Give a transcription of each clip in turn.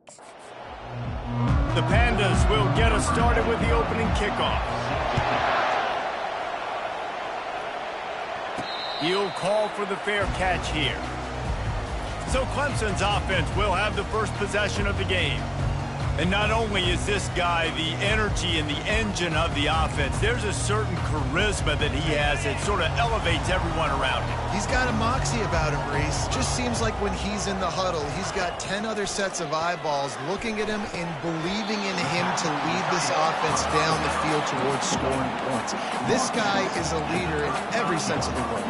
The Pandas will get us started with the opening kickoff. He'll call for the fair catch here. So Clemson's offense will have the first possession of the game. And not only is this guy the energy and the engine of the offense, there's a certain charisma that he has that sort of elevates everyone around him. He's got a moxie about him, Reese. Just seems like when he's in the huddle, he's got 10 other sets of eyeballs looking at him and believing in him to lead this offense down the field towards scoring points. This guy is a leader in every sense of the word.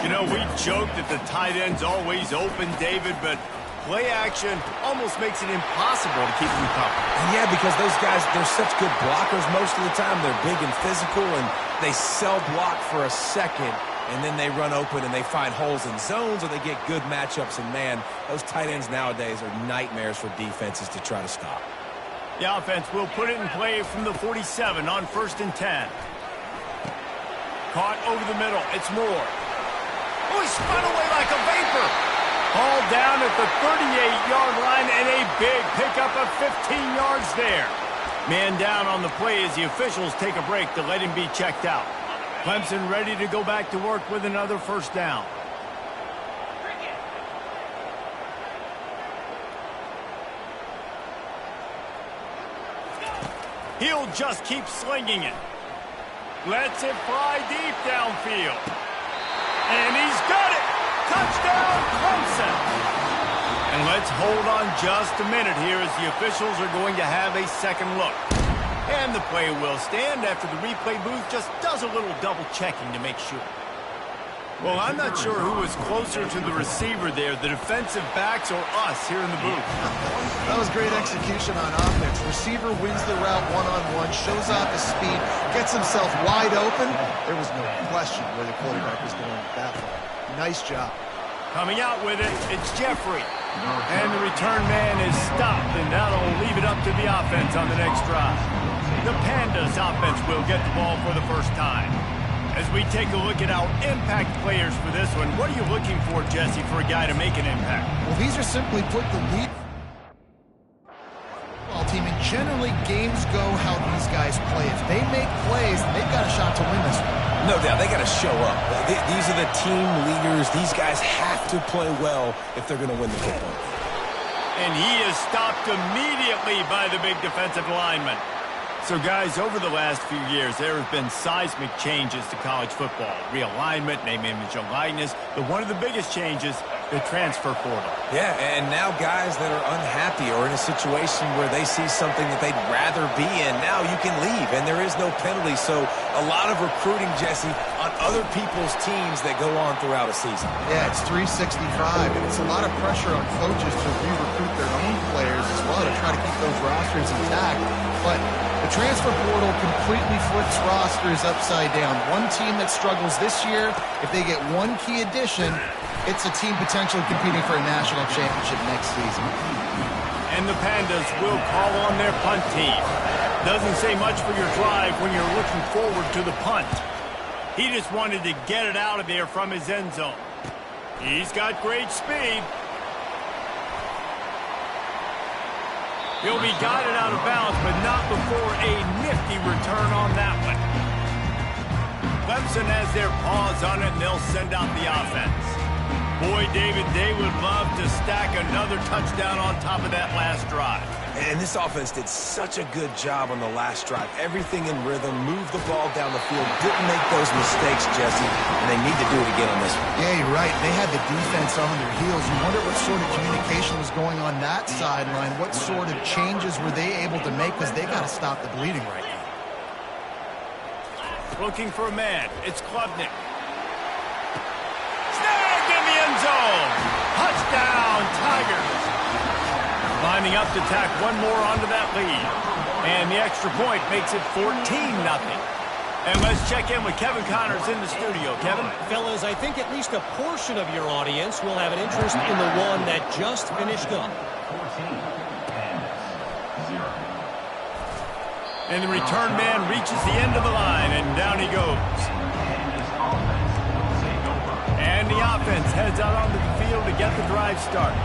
You know, we joke that the tight end's always open, David, but play action almost makes it impossible to keep them covered. Yeah, because those guys, they're such good blockers most of the time. They're big and physical, and they cell block for a second, and then they run open and they find holes in zones, or they get good matchups. And, man, those tight ends nowadays are nightmares for defenses to try to stop. The offense will put it in play from the 47 on 1st and 10. Caught over the middle. It's Moore. Oh, he spun away like a vapor. Ball down at the 38-yard line, and a big pickup of 15 yards there. Man down on the play as the officials take a break to let him be checked out. Clemson ready to go back to work with another first down. He'll just keep slinging it. Lets it fly deep downfield. And he's got it! Touchdown, Clemson! And let's hold on just a minute here as the officials are going to have a second look. And the play will stand after the replay booth just does a little double checking to make sure. Well, I'm not sure who was closer to the receiver there, the defensive backs or us here in the booth. That was great execution on offense. Receiver wins the route one-on-one, shows off his speed, gets himself wide open. There was no question where the quarterback was going with that ball. Nice job. Coming out with it, it's Jeffrey. And the return man is stopped, and that'll leave it up to the offense on the next drive. The Pandas offense will get the ball for the first time. As we take a look at our impact players for this one, what are you looking for, Jesse, for a guy to make an impact? Well, these are simply put the lead team, and generally games go how these guys play. If they make plays, they've got a shot to win this one. No doubt, they got to show up. These are the team leaders. These guys have to play well if they're going to win the football. And he is stopped immediately by the big defensive lineman. So, guys, over the last few years, there have been seismic changes to college football. Realignment, name, image, and likeness. But one of the biggest changes, the transfer portal. Yeah, and now guys that are unhappy or in a situation where they see something that they'd rather be in, now you can leave, and there is no penalty. So a lot of recruiting, Jesse, on other people's teams that go on throughout a season. Yeah, it's 365, and it's a lot of pressure on coaches to re-recruit their own players as well to try to keep those rosters intact. But the transfer portal completely flips rosters upside down. One team that struggles this year, if they get one key addition, it's a team potentially competing for a national championship next season. And the Pandas will call on their punt team. Doesn't say much for your drive when you're looking forward to the punt. He just wanted to get it out of there from his end zone. He's got great speed. He'll be guided out of bounds, but not before a nifty return on that one. Clemson has their paws on it, and they'll send out the offense. Boy, David, they would love to stack another touchdown on top of that last drive. And this offense did such a good job on the last drive. Everything in rhythm, moved the ball down the field, didn't make those mistakes, Jesse, and they need to do it again on this one. Yeah, you're right. They had the defense on their heels. You wonder what sort of communication was going on that sideline. What sort of changes were they able to make, because they got to stop the bleeding right now. Looking for a man. It's Klubnik. Snagged in the end zone. Touchdown, Tigers. Lining up to tack one more onto that lead. And the extra point makes it 14-0. And let's check in with Kevin Connors in the studio. Kevin? Fellas, I think at least a portion of your audience will have an interest in the one that just finished up. And the return man reaches the end of the line, and down he goes. And the offense heads out onto the field to get the drive started.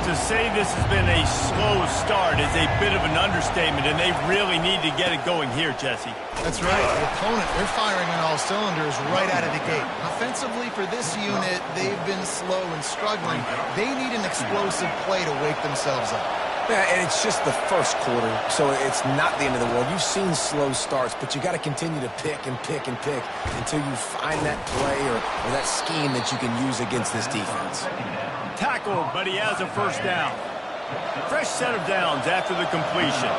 To say this has been a slow start is a bit of an understatement, and they really need to get it going here, Jesse. That's right. The opponent, they're firing on all cylinders right out of the gate. Offensively, for this unit, they've been slow and struggling. They need an explosive play to wake themselves up. Yeah, and it's just the first quarter, so it's not the end of the world. You've seen slow starts, but you got to continue to pick and pick and pick until you find that play or that scheme that you can use against this defense. Tackled, but he has a first down. Fresh set of downs after the completion.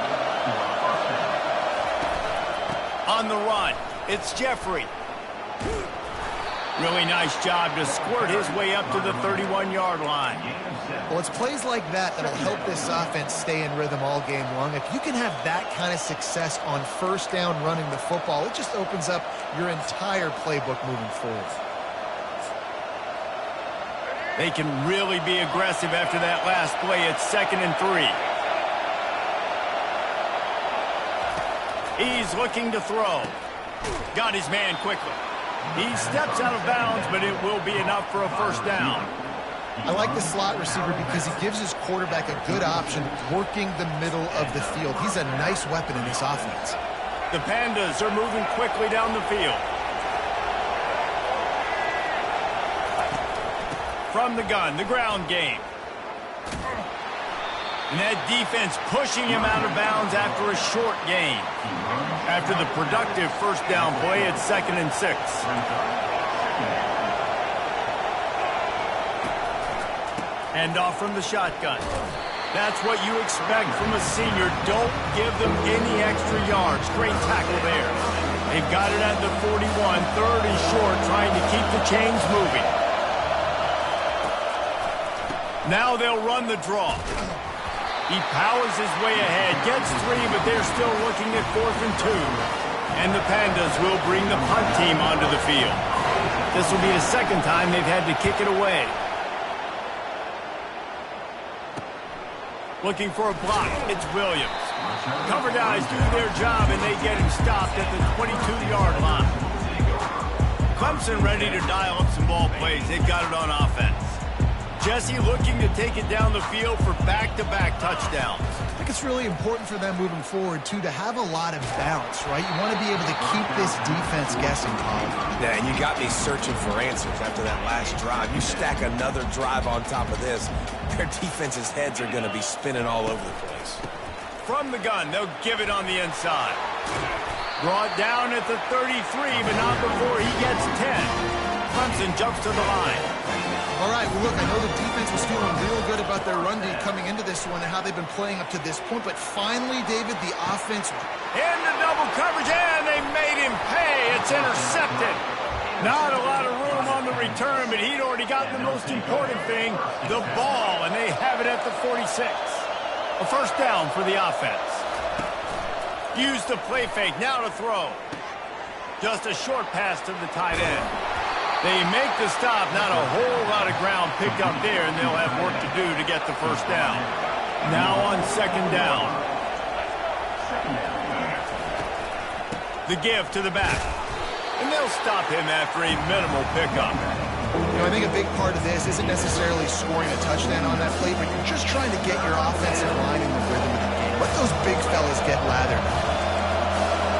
On the run, it's Jeffrey. Really nice job to squirt his way up to the 31-yard line. Well, it's plays like that that'll help this offense stay in rhythm all game long. If you can have that kind of success on first down running the football, it just opens up your entire playbook moving forward. They can really be aggressive after that last play. It's 2nd and 3. He's looking to throw. Got his man quickly. He steps out of bounds, but it will be enough for a first down. I like the slot receiver because he gives his quarterback a good option working the middle of the field. He's a nice weapon in this offense. The Pandas are moving quickly down the field. From the gun, the ground game. And that defense pushing him out of bounds after a short gain. After the productive first down play, it's 2nd and 6. Hand off from the shotgun. That's what you expect from a senior. Don't give them any extra yards. Great tackle there. They've got it at the 41. 3rd and short, trying to keep the chains moving. Now they'll run the draw. He powers his way ahead, gets 3, but they're still looking at 4th and 2. And the Pandas will bring the punt team onto the field. This will be the second time they've had to kick it away. Looking for a block, it's Williams. Cover guys do their job, and they get him stopped at the 22-yard line. Clemson ready to dial up some ball plays. They've got it on offense. Jesse looking to take it down the field for back-to-back touchdowns. I think it's really important for them moving forward, too, to have a lot of balance, right? You want to be able to keep this defense guessing, Paul. Yeah, and you got me searching for answers after that last drive. You stack another drive on top of this, their defense's heads are going to be spinning all over the place. From the gun, they'll give it on the inside. Brought down at the 33, but not before he gets 10. Clemson jumps to the line. All right, well, look, I know the defense was feeling real good about their run D coming into this one and how they've been playing up to this point, but finally, David, the offense... Into double coverage, and they made him pay. It's intercepted. Not a lot of room on the return, but he'd already gotten the most important thing, the ball, and they have it at the 46. A first down for the offense. Use the play fake, now to throw. Just a short pass to the tight end. They make the stop, not a whole lot of ground picked up there, and they'll have work to do to get the first down. Now on 2nd down. The give to the back. And they'll stop him after a minimal pickup. You know, I think a big part of this isn't necessarily scoring a touchdown on that play, but you're just trying to get your offensive line in the rhythm of the game. Let those big fellas get lathered.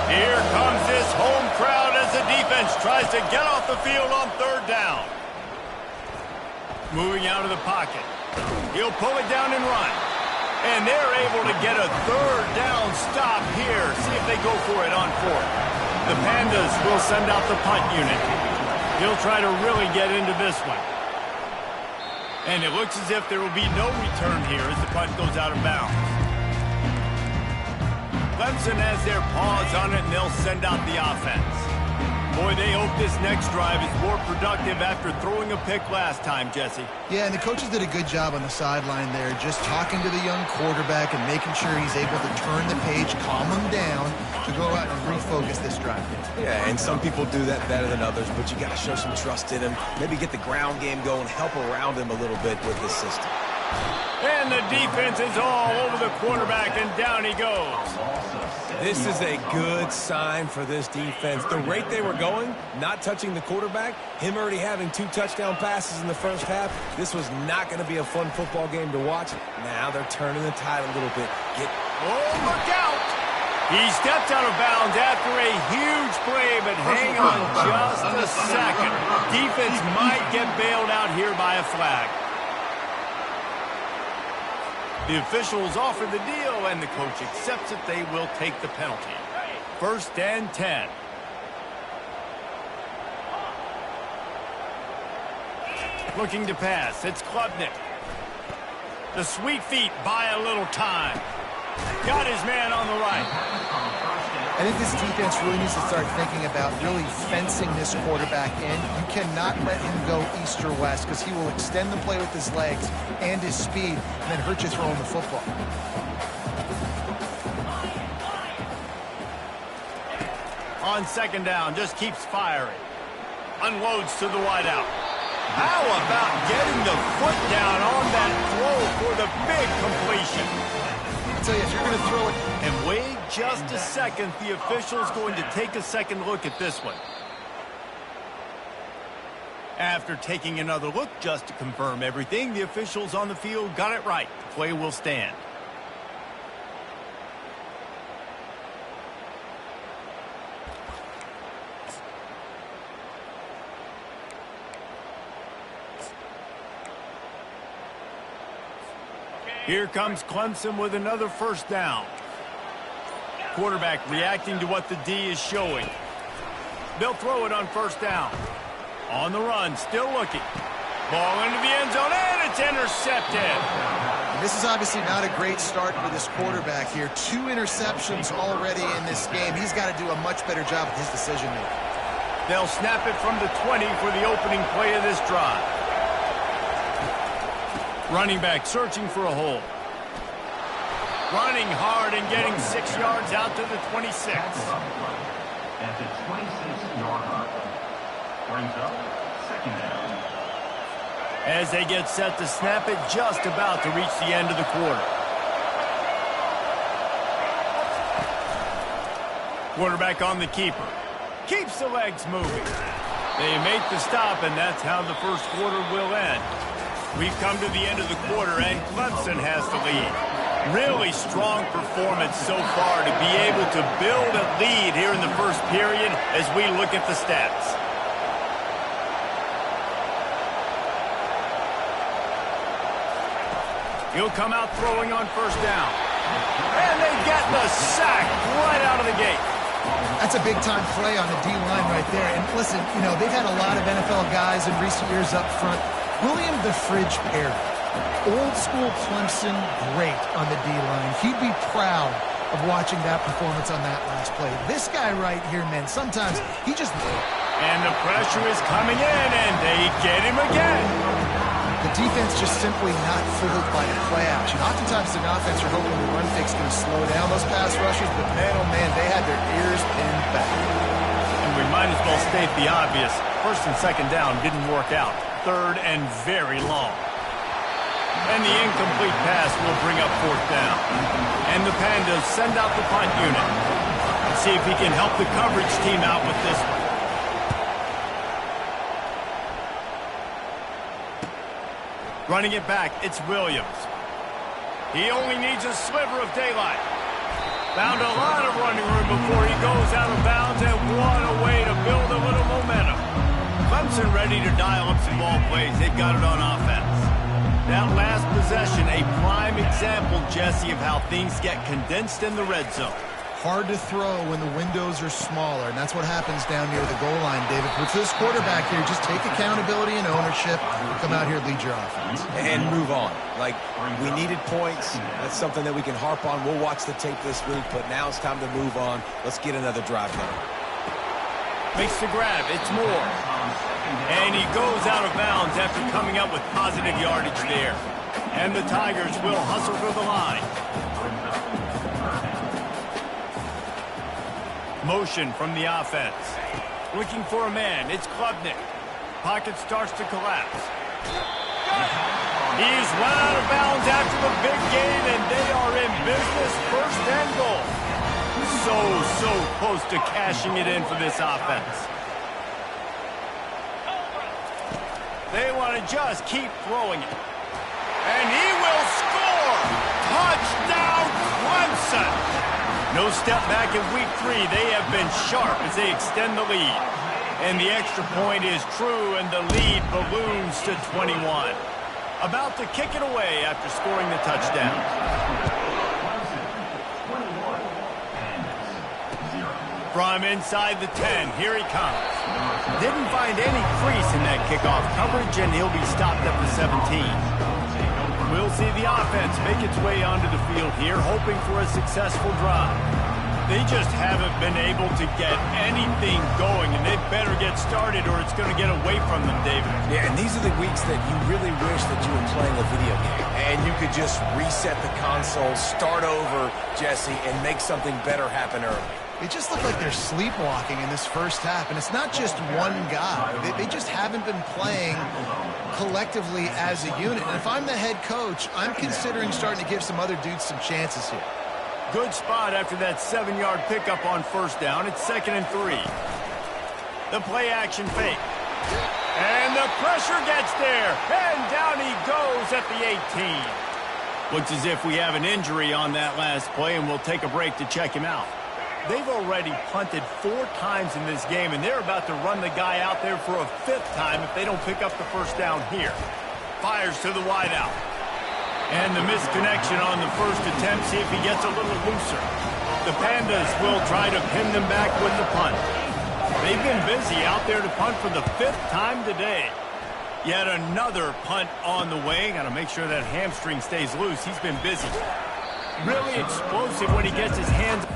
Here comes this home crowd as the defense tries to get off the field on 3rd down. Moving out of the pocket. He'll pull it down and run. And they're able to get a 3rd down stop here. See if they go for it on 4th. The Pandas will send out the punt unit. He'll try to really get into this one. And it looks as if there will be no return here as the punt goes out of bounds. Clemson has their paws on it, and they'll send out the offense. Boy, they hope this next drive is more productive after throwing a pick last time, Jesse. Yeah, and the coaches did a good job on the sideline there, just talking to the young quarterback and making sure he's able to turn the page, calm him down, to go out and refocus this drive. Yeah, and some people do that better than others, but you got to show some trust in him, maybe get the ground game going, help around him a little bit with this system. And the defense is all over the quarterback, and down he goes. This is a good sign for this defense. The rate they were going, not touching the quarterback, him already having 2 touchdown passes in the first half, this was not going to be a fun football game to watch. Now they're turning the tide a little bit. Oh, look out! He stepped out of bounds after a huge play, but hang on just a second. Defense might get bailed out here by a flag. The officials offer the deal, and the coach accepts it. They will take the penalty. 1st and 10. Looking to pass. It's Klubnik. The sweet feet buy a little time. Got his man on the right. I think this defense really needs to start thinking about really fencing this quarterback in. You cannot let him go east or west because he will extend the play with his legs and his speed and then hurt you throwing the football. On 2nd down, just keeps firing. Unloads to the wideout. How about getting the foot down on that throw for the big completion? I tell you, if you're going to throw it. And wait just a second, the official's going to take a second look at this one. After taking another look just to confirm everything, the officials on the field got it right. The play will stand. Here comes Clemson with another 1st down. Quarterback reacting to what the D is showing. They'll throw it on 1st down. On the run, still looking. Ball into the end zone, and it's intercepted. And this is obviously not a great start for this quarterback here. 2 interceptions already in this game. He's got to do a much better job with his decision making. They'll snap it from the 20 for the opening play of this drive. Running back searching for a hole. Running hard and getting 6 yards out to the 26. At the 26-yard line. Brings up 2nd down. As they get set to snap it, just about to reach the end of the quarter. Quarterback on the keeper. Keeps the legs moving. They make the stop, and that's how the 1st quarter will end. We've come to the end of the quarter, and Clemson has the lead. Really strong performance so far to be able to build a lead here in the 1st period as we look at the stats. He'll come out throwing on 1st down. And they get the sack right out of the gate. That's a big-time play on the D-line right there. And listen, you know, they've had a lot of NFL guys in recent years up front. William the Fridge Perry, old-school Clemson great on the D-line. He'd be proud of watching that performance on that last play. This guy right here, man, sometimes he just... And the pressure is coming in, and they get him again. The defense just simply not fooled by the play action. Oftentimes the offense are hoping the run fake's going to slow down those pass rushers, but man, oh man, they had their ears pinned back. And we might as well state the obvious. 1st and 2nd down didn't work out. 3rd and very long. And the incomplete pass will bring up 4th down. And the Pandas send out the punt unit. Let's see if he can help the coverage team out with this one. Running it back, it's Williams. He only needs a sliver of daylight. Found a lot of running room before he goes out of bounds, and what a way to build a little momentum. Clemson ready to dial up some ball plays. They've got it on offense. That last possession, a prime example, Jesse, of how things get condensed in the red zone. Hard to throw when the windows are smaller, and that's what happens down near the goal line, David. With this quarterback here, just take accountability and ownership. Come out here, lead your offense. And move on. Like, we needed points. That's something that we can harp on. We'll watch the tape this week, but now it's time to move on. Let's get another drive going. Makes the grab. It's Moore. And he goes out of bounds after coming up with positive yardage there. And the Tigers will hustle for the line. Motion from the offense. Looking for a man. It's Klubnik. Pocket starts to collapse. He's run out of bounds after the big gain, and they are in business, first and goal. So close to cashing it in for this offense. They want to just keep throwing it. And he will score! Touchdown, Clemson! No step back in week 3. They have been sharp as they extend the lead. And the extra point is true, and the lead balloons to 21. About to kick it away after scoring the touchdown. From inside the 10, here he comes. Didn't find any crease in that kickoff coverage, and he'll be stopped at the 17. We'll see the offense make its way onto the field here, hoping for a successful drive. They just haven't been able to get anything going, and they better get started or it's going to get away from them, David. Yeah, and these are the weeks that you really wish that you were playing a video game. And you could just reset the console, start over, Jesse, and make something better happen early. They just look like they're sleepwalking in this first half, and it's not just one guy. They just haven't been playing collectively as a unit. And if I'm the head coach, I'm considering starting to give some other dudes some chances here. Good spot after that 7-yard pickup on first down. It's 2nd and 3. The play action fake. And the pressure gets there. And down he goes at the 18. Looks as if we have an injury on that last play, and we'll take a break to check him out. They've already punted 4 times in this game, and they're about to run the guy out there for a 5th time if they don't pick up the first down here. Fires to the wideout. And the misconnection on the first attempt. See if he gets a little looser. The Pandas will try to pin them back with the punt. They've been busy out there to punt for the 5th time today. Yet another punt on the way. Got to make sure that hamstring stays loose. He's been busy. Really explosive when he gets his hands.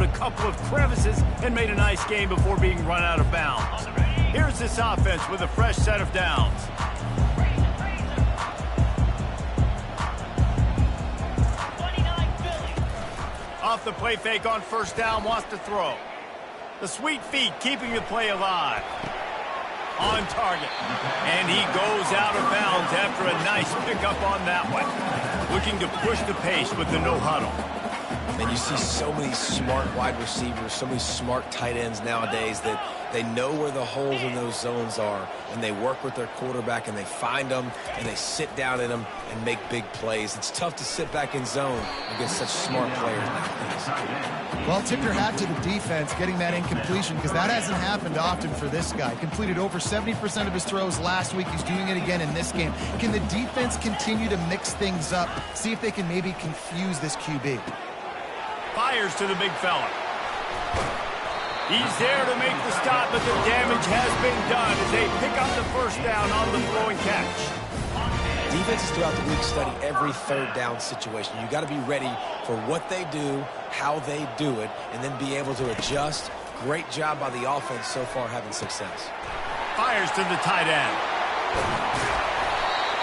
a couple of crevices and made a nice game before being run out of bounds. Here's this offense with a fresh set of downs. Off the play fake on first down, wants to throw. The sweet feet keeping the play alive. On target. And he goes out of bounds after a nice pickup on that one. Looking to push the pace with the no huddle. And you see so many smart wide receivers, so many smart tight ends nowadays that they know where the holes in those zones are, and they work with their quarterback, and they find them, and they sit down in them and make big plays. It's tough to sit back in zone against such smart players nowadays. Well, tip your hat to the defense getting that incompletion, because that hasn't happened often for this guy. Completed over 70% of his throws last week. He's doing it again in this game. Can the defense continue to mix things up, see if they can maybe confuse this QB? Fires to the big fella. He's there to make the stop, but the damage has been done as they pick up the first down on the throw and catch. Defenses throughout the week study every third down situation. You got to be ready for what they do, how they do it, and then be able to adjust. Great job by the offense so far having success. Fires to the tight end.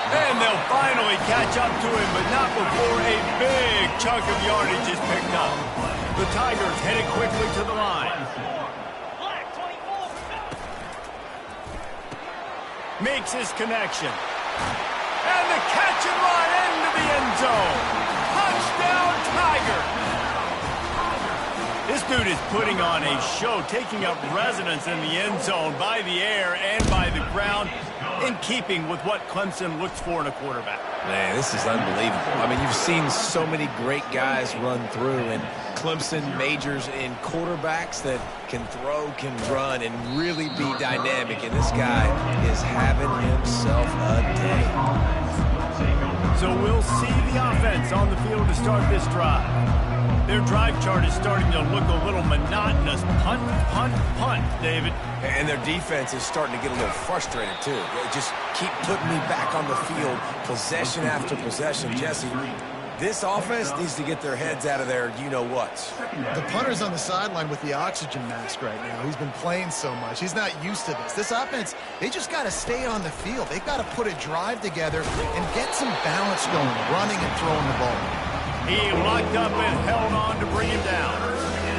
And they'll finally catch up to him, but not before a big chunk of yardage is picked up. The Tigers headed quickly to the line. Makes his connection. And the catch and run into the end zone. Touchdown, Tigers! This dude is putting on a show, taking up residence in the end zone by the air and by the ground, in keeping with what Clemson looks for in a quarterback. Man, this is unbelievable. I mean, you've seen so many great guys run through, and Clemson majors in quarterbacks that can throw, can run, and really be dynamic, and this guy is having himself a day. So we'll see the offense on the field to start this drive. Their drive chart is starting to look a little monotonous. Punt, punt, punt, David. And their defense is starting to get a little frustrated, too. They just keep putting me back on the field, possession after possession. Jesse, this offense needs to get their heads out of their you-know-whats. The punter's on the sideline with the oxygen mask right now. He's been playing so much. He's not used to this. This offense, they just got to stay on the field. They've got to put a drive together and get some balance going, running and throwing the ball. He locked up and held on to bring him down.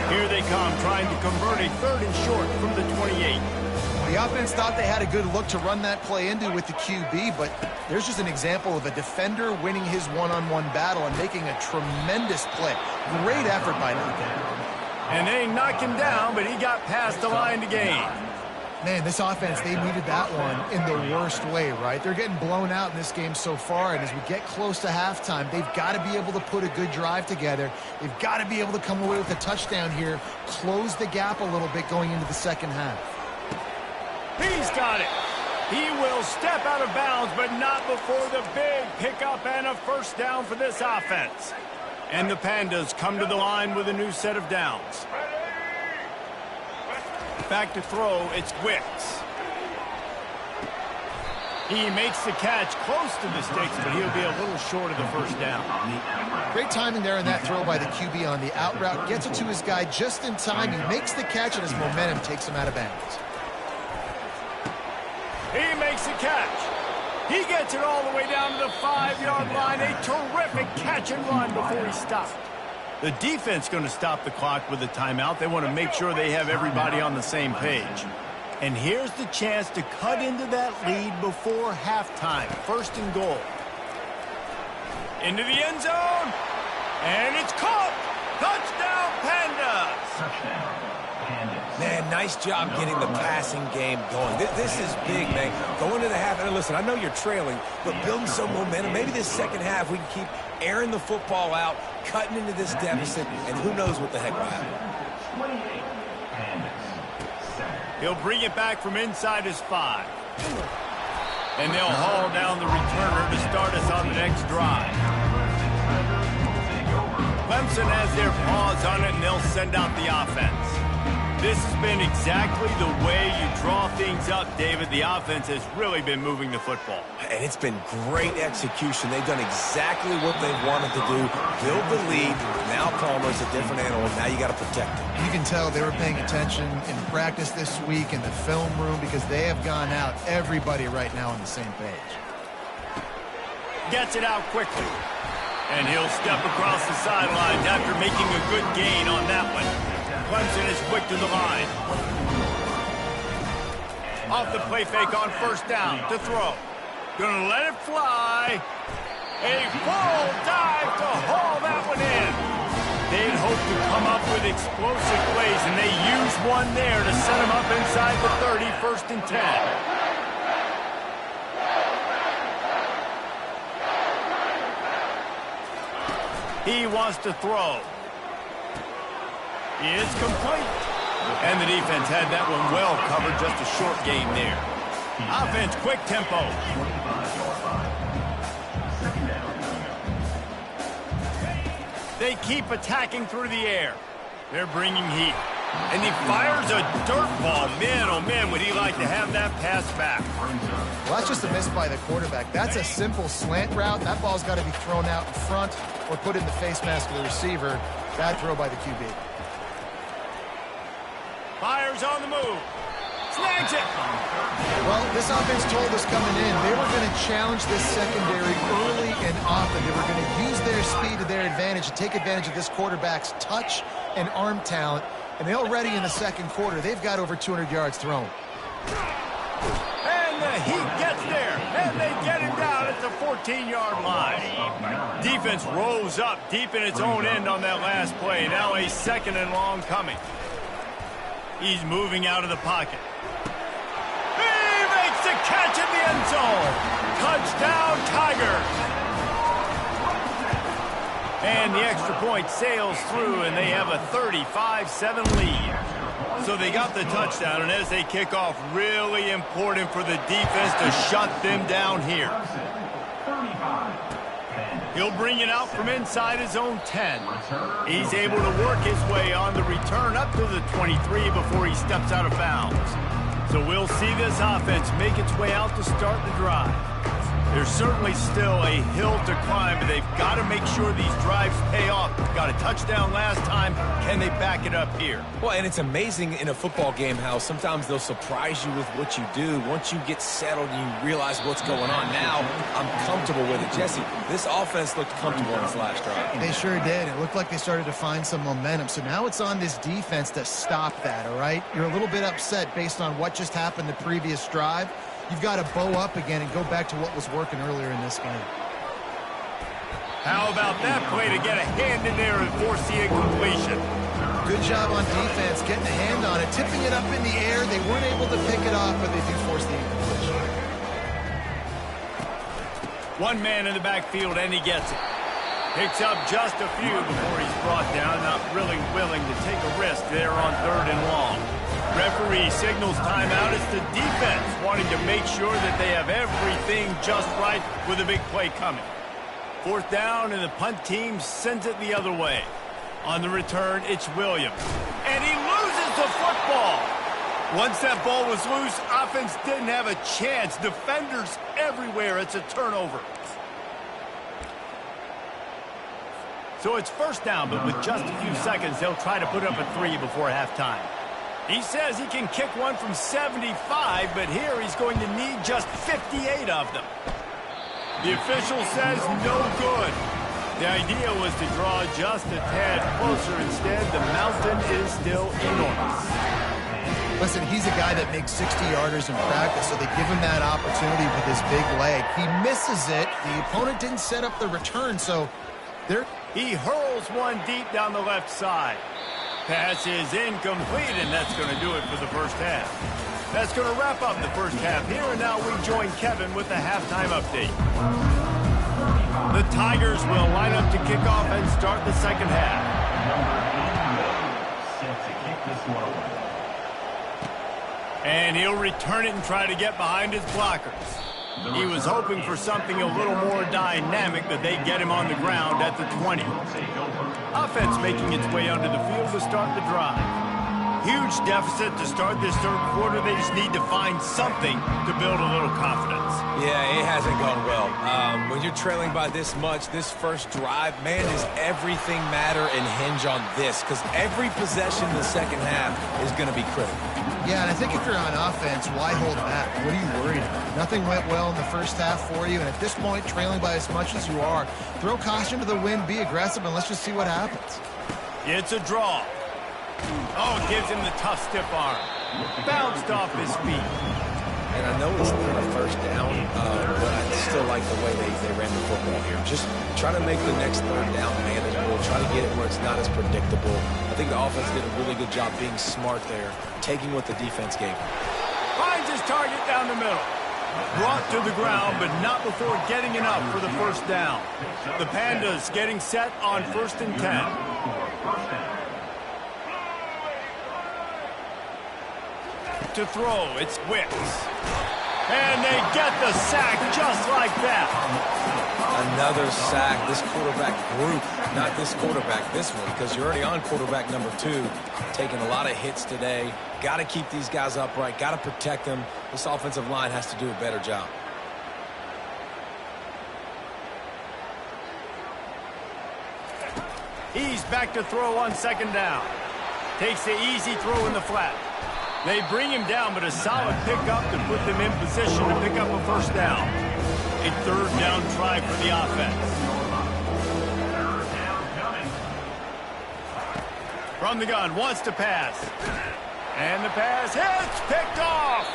Here they come, trying to convert a third and short from the 28. The offense thought they had a good look to run that play into with the QB, but there's just an example of a defender winning his one-on-one battle and making a tremendous play. Great effort by that guy. And they knocked him down, but he got past the line to gain. Man, this offense, they needed that one in the worst way, right? They're getting blown out in this game so far, and as we get close to halftime, they've got to be able to put a good drive together. They've got to be able to come away with a touchdown here, close the gap a little bit going into the second half. He's got it. He will step out of bounds, but not before the big pickup and a first down for this offense. And the Pandas come to the line with a new set of downs. Back to throw, it's Wicks. He makes the catch close to the sticks, but he'll be a little short of the first down. Great timing there in that throw by the QB on the out route. Gets it to his guy just in time. He makes the catch, and his momentum takes him out of bounds. He makes the catch. He gets it all the way down to the 5-yard line. A terrific catch and run before he stopped. The defense going to stop the clock with a timeout. They want to make sure they have everybody on the same page. And here's the chance to cut into that lead before halftime. First and goal. Into the end zone. And it's caught. Touchdown, Pandas. Touchdown, Pandas. Man, nice job getting the passing game going. This is big, man. Going to the half, and listen, I know you're trailing, but building some momentum. Maybe this second half we can keep airing the football out, cutting into this deficit, and who knows what the heck will happen. 28, Pandas. He'll bring it back from inside his 5. And they'll haul down the returner to start us on the next drive. Clemson has their paws on it, and they'll send out the offense. This has been exactly the way you draw things up, David. The offense has really been moving the football. And it's been great execution. They've done exactly what they wanted to do. Build the lead. Now Palmer's a different animal. Now you got to protect him. You can tell they were paying attention in practice this week in the film room because they have gone out, everybody right now on the same page. Gets it out quickly. And he'll step across the sidelines after making a good gain on that one. Clemson is quick to the line. Off the play fake on first down to throw. Gonna let it fly. A full dive to haul that one in. They'd hope to come up with explosive plays, and they use one there to set them up inside the 30, 1st and 10. He wants to throw. He is complete. And the defense had that one well covered, just a short game there. Offense, quick tempo. They keep attacking through the air. They're bringing heat. And he fires a dirt ball. Man, oh man, would he like to have that pass back. Well, that's just a miss by the quarterback. That's a simple slant route. That ball's got to be thrown out in front or put in the face mask of the receiver. Bad throw by the QB. Fires on the move. Snags it. Well, this offense told us coming in they were going to challenge this secondary early and often. They were going to use their speed to their advantage and take advantage of this quarterback's touch and arm talent. And they already in the second quarter, they've got over 200 yards thrown. And the heat gets there. And they get him down at the 14-yard line. Defense rolls up deep in its own end on that last play. Now a 2nd and long coming. He's moving out of the pocket. He makes the catch in the end zone. Touchdown, Tigers. And the extra point sails through, and they have a 35-7 lead. So they got the touchdown, and as they kick off, really important for the defense to shut them down here. He'll bring it out from inside his own 10. He's able to work his way on the return up to the 23 before he steps out of bounds. So we'll see this offense make its way out to start the drive. There's certainly still a hill to climb, but they've got to make sure these drives pay off. Got a touchdown last time. Can they back it up here? Well, and it's amazing in a football game how sometimes they'll surprise you with what you do. Once you get settled and you realize what's going on, now I'm comfortable with it. Jesse, this offense looked comfortable in this last drive. They sure did. It looked like they started to find some momentum. So now it's on this defense to stop that, all right? You're a little bit upset based on what just happened the previous drive. You've got to bow up again and go back to what was working earlier in this game. How about that play to get a hand in there and force the incompletion? Good job on defense, getting a hand on it, tipping it up in the air. They weren't able to pick it off, but they do force the incompletion. One man in the backfield, and he gets it. Picks up just a few before he's brought down, not really willing to take a risk there on 3rd and long. Referee signals timeout. It's the defense wanting to make sure that they have everything just right with a big play coming. 4th down, and the punt team sends it the other way. On the return, it's Williams. And he loses the football. Once that ball was loose, offense didn't have a chance. Defenders everywhere. It's a turnover. So it's 1st down, but with just a few seconds, they'll try to put up a 3 before halftime. He says he can kick one from 75, but here he's going to need just 58 of them. The official says no good. The idea was to draw just a tad closer. Instead, the mountain is still enormous. Listen, he's a guy that makes 60-yarders in practice, so they give him that opportunity with his big leg. He misses it. The opponent didn't set up the return, so he hurls one deep down the left side. Pass is incomplete, and that's going to do it for the first half. That's going to wrap up the first half here, and now we join Kevin with the halftime update. The Tigers will line up to kick off and start the second half. And he'll return it and try to get behind his blockers. He was hoping for something a little more dynamic, but they get him on the ground at the 20. Offense making its way onto the field to start the drive. Huge deficit to start this third quarter. They just need to find something to build a little confidence. Yeah, it hasn't gone well. When you're trailing by this much, this first drive, man, does everything matter and hinge on this? Because every possession in the second half is going to be critical. Yeah, and I think if you're on offense, why hold back? What are you worried about? Nothing went well in the first half for you, and at this point, trailing by as much as you are, throw caution to the wind, be aggressive, and let's just see what happens. It's a draw. Oh, gives him the tough stiff arm. Bounced off his feet. And I know it's not a first down, but I still like the way they ran the football here. Just try to make the next third down manageable. Try to get it where it's not as predictable. I think the offense did a really good job being smart there, taking what the defense gave him. Finds his target down the middle. Brought to the ground, but not before getting enough for the first down. The Pandas getting set on 1st and 10. To throw, it's Wicks. And they get the sack just like that. Another sack. This quarterback group, not this quarterback, this one, because you're already on quarterback number 2, taking a lot of hits today. Got to keep these guys upright, got to protect them. This offensive line has to do a better job. He's back to throw on 2nd down. Takes the easy throw in the flat. They bring him down, but a solid pickup to put them in position to pick up a first down. A 3rd down try for the offense. From the gun, wants to pass. And the pass hits, picked off.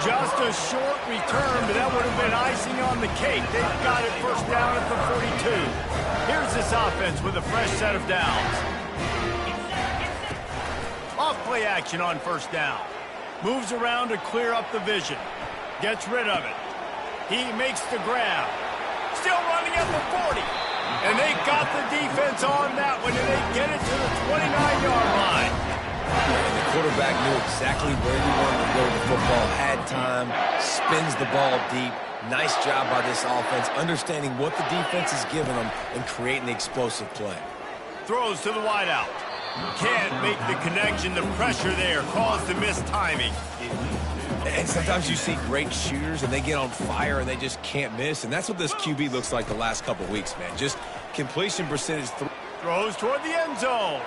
Just a short return, but that would have been icing on the cake. They've got it first down at the 42. Here's this offense with a fresh set of downs. Off-play action on 1st down. Moves around to clear up the vision. Gets rid of it. He makes the grab. Still running at the 40. And they got the defense on that one, and they get it to the 29-yard line. And the quarterback knew exactly where he wanted to go with the football, had time, spins the ball deep. Nice job by this offense, understanding what the defense is giving them and creating the explosive play. Throws to the wideout. Can't make the connection. The pressure there caused the missed timing. And sometimes you see great shooters and they get on fire and they just can't miss. And that's what this QB looks like the last couple weeks, man. Just completion percentage. Throws toward the end zone.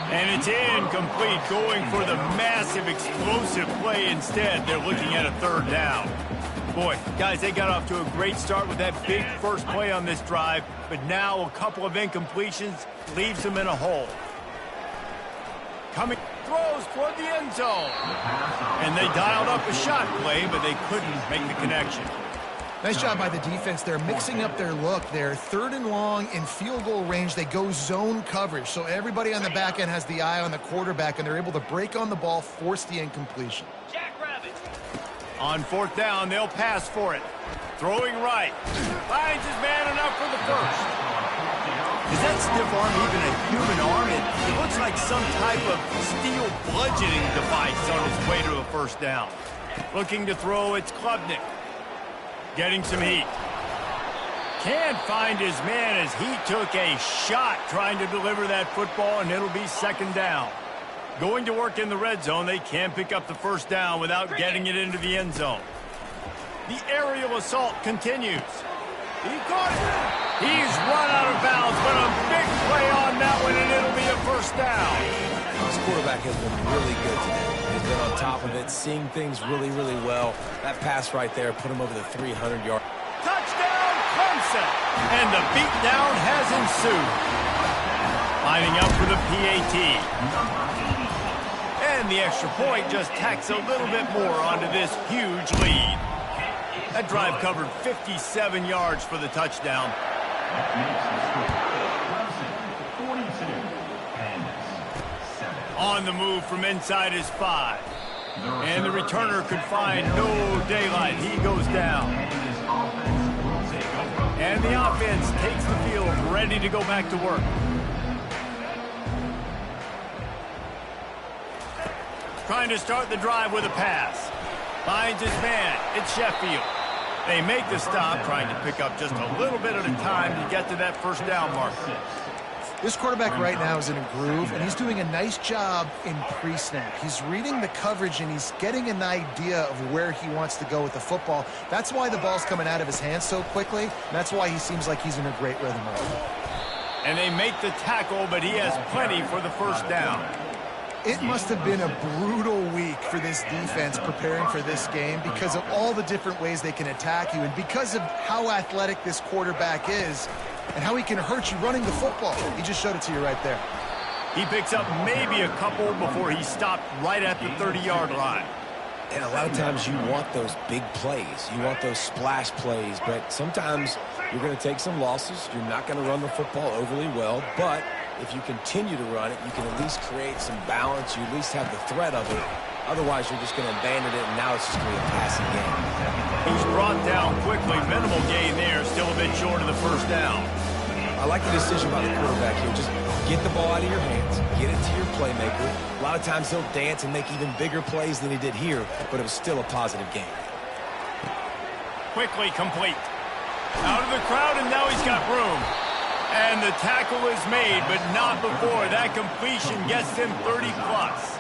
And it's incomplete, going for the massive explosive play instead. They're looking at a 3rd down. Boy, guys, they got off to a great start with that big first play on this drive, but now a couple of incompletions leaves them in a hole. Coming, throws toward the end zone. And they dialed up a shot play, but they couldn't make the connection. Nice job by the defense. They're mixing up their look. They're 3rd and long in field goal range. They go zone coverage, so everybody on the back end has the eye on the quarterback, and they're able to break on the ball, force the incompletion. On 4th down, they'll pass for it. Throwing right. Finds his man enough for the first. Is that stiff arm even a human arm? It looks like some type of steel bludgeoning device on his way to a first down. Looking to throw, it's Klubnik. Getting some heat. Can't find his man as he took a shot trying to deliver that football, and it'll be 2nd down. Going to work in the red zone, they can't pick up the first down without getting it into the end zone. The aerial assault continues. He caught it. He's run out of bounds, but a big play on that one, and it'll be a first down. This quarterback has been really good today. He's been on top of it, seeing things really, really well. That pass right there put him over the 300-yard. Touchdown, Clemson! And the beatdown has ensued. Lining up for the PAT. And the extra point just tacks a little bit more onto this huge lead. That drive covered 57 yards for the touchdown. On the move from inside his 5. And the returner could find no daylight. He goes down. And the offense takes the field, ready to go back to work. Trying to start the drive with a pass. Finds his man. It's Sheffield. They make the stop, trying to pick up just a little bit at a time to get to that first down marker. This quarterback right now is in a groove, and he's doing a nice job in pre-snap. He's reading the coverage, and he's getting an idea of where he wants to go with the football. That's why the ball's coming out of his hands so quickly, and that's why he seems like he's in a great rhythm right now. And they make the tackle, but he has plenty for the first down. It must have been a brutal week for this defense preparing for this game because of all the different ways they can attack you and because of how athletic this quarterback is and how he can hurt you running the football. He just showed it to you right there. He picks up maybe a couple before he stopped right at the 30-yard line. And a lot of times you want those big plays. You want those splash plays, but sometimes you're going to take some losses. You're not going to run the football overly well, but if you continue to run it, you can at least create some balance. You at least have the threat of it. Otherwise, you're just going to abandon it, and now it's just going to be a passing game. He's brought down quickly. Minimal gain there. Still a bit short of the first down. I like the decision by the quarterback here. Just get the ball out of your hands. Get it to your playmaker. A lot of times he'll dance and make even bigger plays than he did here, but it was still a positive game. Quickly complete. Out of the crowd, and now he's got room. And the tackle is made, but not before. That completion gets him 30-plus.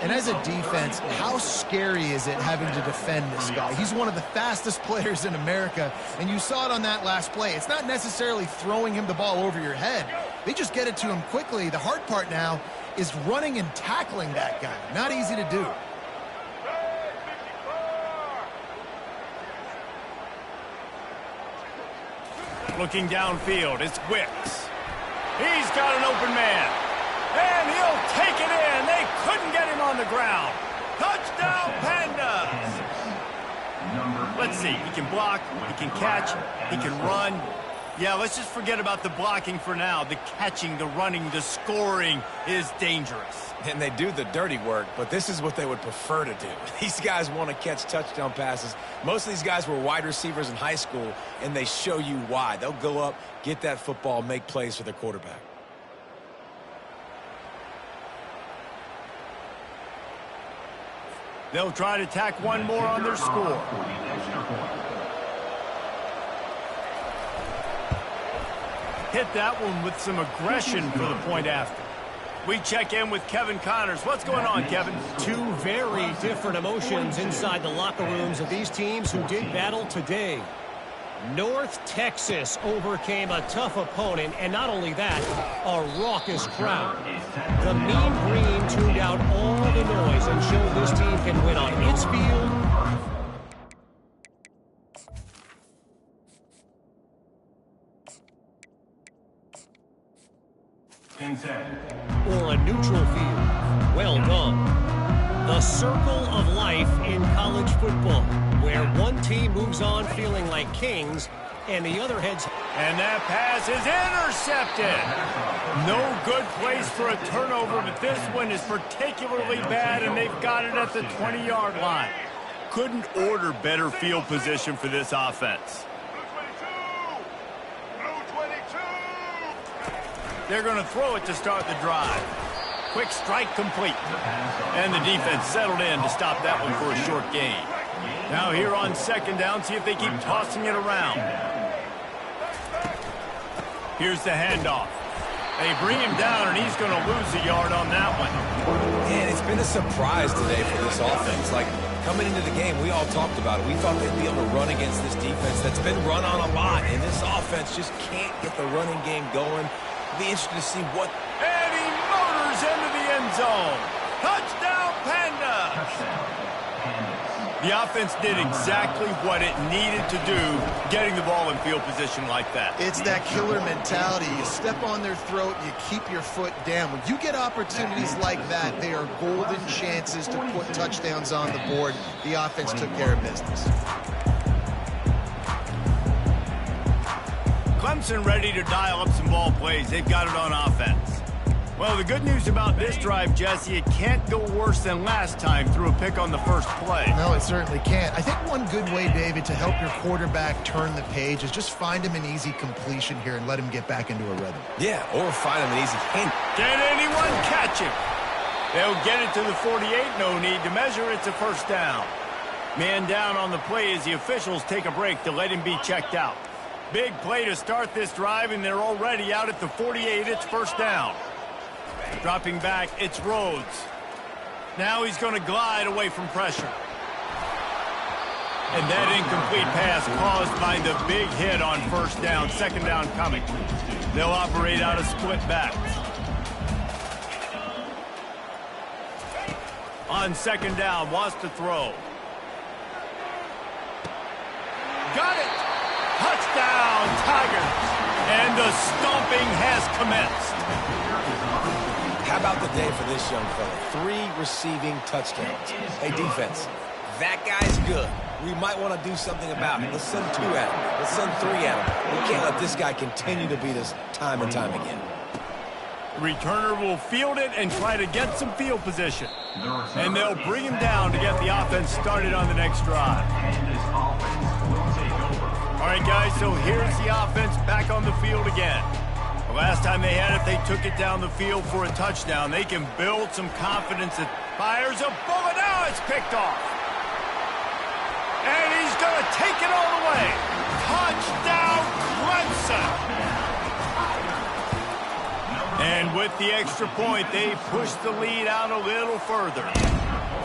And as a defense, how scary is it having to defend this guy? He's one of the fastest players in America, and you saw it on that last play. It's not necessarily throwing him the ball over your head. They just get it to him quickly. The hard part now is running and tackling that guy. Not easy to do. Looking downfield, it's Wicks. He's got an open man. And he'll take it in. They couldn't get him on the ground. Touchdown, Pandas. Let's see. He can block. He can catch. He can run. Yeah, let's just forget about the blocking for now. The catching, the running, the scoring is dangerous. And they do the dirty work, but this is what they would prefer to do. These guys want to catch touchdown passes. Most of these guys were wide receivers in high school, and they show you why. They'll go up, get that football, make plays for their quarterback. They'll try to tack one more on their score. Hit that one with some aggression for the point after. We check in with Kevin Connors. What's going on, Kevin? Two very different emotions inside the locker rooms of these teams who did battle today. North Texas overcame a tough opponent, and not only that, a raucous crowd. The Mean Green tuned out all the noise and showed this team can win on its field. Or a neutral field. Well done. The circle of life in college football, where one team moves on feeling like kings and the other heads. And that pass is intercepted. No good place for a turnover, but this one is particularly bad, and they've got it at the 20-yard line. Couldn't order better field position for this offense. They're going to throw it to start the drive. Quick strike complete. And the defense settled in to stop that one for a short gain. Now here on second down, see if they keep tossing it around. Here's the handoff. They bring him down, and he's going to lose a yard on that one. And it's been a surprise today for this offense. Like, coming into the game, we all talked about it. We thought they'd be able to run against this defense that's been run on a lot, and this offense just can't get the running game going. Be interested to see what. And he motors into the end zone. Touchdown, Panda. The offense did exactly what it needed to do, getting the ball in field position like that. It's that killer mentality. You step on their throat, you keep your foot down. When you get opportunities like that, they are golden chances to put touchdowns on the board. The offense took care of business. Clemson ready to dial up some ball plays. They've got it on offense. Well, the good news about this drive, Jesse, it can't go worse than last time through a pick on the first play. No, it certainly can't. I think one good way, David, to help your quarterback turn the page is just find him an easy completion here and let him get back into a rhythm. Yeah, or find him an easy hint. Can anyone catch him? They'll get it to the 48. No need to measure. It's a first down. Man down on the play as the officials take a break to let him be checked out. Big play to start this drive, and they're already out at the 48. It's first down. Dropping back, it's Rhodes. Now he's going to glide away from pressure. And that incomplete pass caused by the big hit on first down. Second down coming. They'll operate out of split backs. On second down, wants to throw. Got it! Touchdown, Tigers! And the stomping has commenced. How about the day for this young fella? 3 receiving touchdowns. Hey, defense, that guy's good. We might want to do something about it. Let's send 2 at him. Let's send 3 at him. We can't let this guy continue to beat us time and time again. Returner will field it and try to get some field position. And they'll bring him down to get the offense started on the next drive. All right, guys, so here's the offense back on the field again. The last time they had it, they took it down the field for a touchdown. They can build some confidence. That fires a bullet. Now it's picked off. And he's going to take it all the way. Touchdown, Clemson. And with the extra point, they push the lead out a little further.